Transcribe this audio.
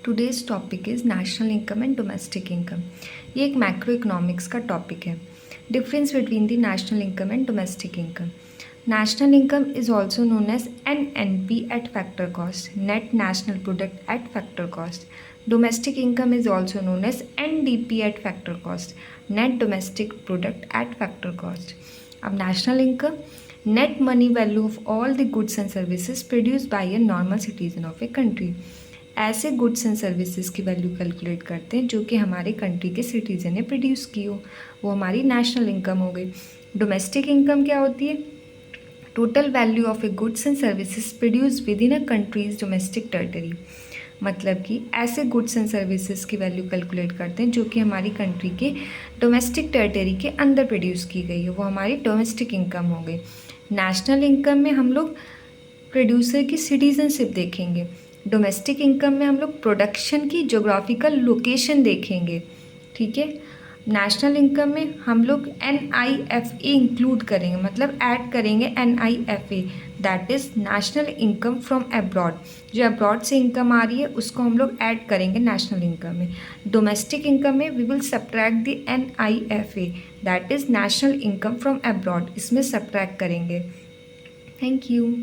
Today's topic is national income and domestic income. ये एक macro economics का topic है। Difference between the national income and domestic income. National income is also known as NNP at factor cost, net national product at factor cost. Domestic income is also known as NDP at factor cost, net domestic product at factor cost. अब national income, net money value of all the goods and services produce by a normal citizen of a country. ऐसे goods and services की value calculate करते हैं जो कि हमारे country के citizen ने प्रोड्यूस की हो, वो हमारी नेशनल इनकम हो गई। डोमेस्टिक इनकम क्या होती है? Total value of A goods and services produce with in a countries domestic territory. मतलब कि ऐसे गुड्स एंड सर्विसेज की वैल्यू कैलकुलेट करते हैं जो कि हमारी कंट्री के डोमेस्टिक टेरिटरी के अंदर प्रोड्यूस की गई है, वो हमारी डोमेस्टिक इनकम हो गई। नेशनल इनकम में हम लोग प्रोड्यूसर की सिटीजनशिप देखेंगे। डोमेस्टिक इनकम में हम लोग प्रोडक्शन की जोग्राफिकल लोकेशन देखेंगे। ठीक है। नेशनल इनकम में हम लोग NIFA इंक्लूड करेंगे, मतलब ऐड करेंगे NIFA, that is national income from abroad. जो अब्रॉड से इनकम आ रही है उसको हम लोग ऐड करेंगे नेशनल इनकम में। डोमेस्टिक इनकम में we will subtract the NIFA, that is national income from abroad, इसमें सब्ट्रैक्ट करेंगे। Thank you.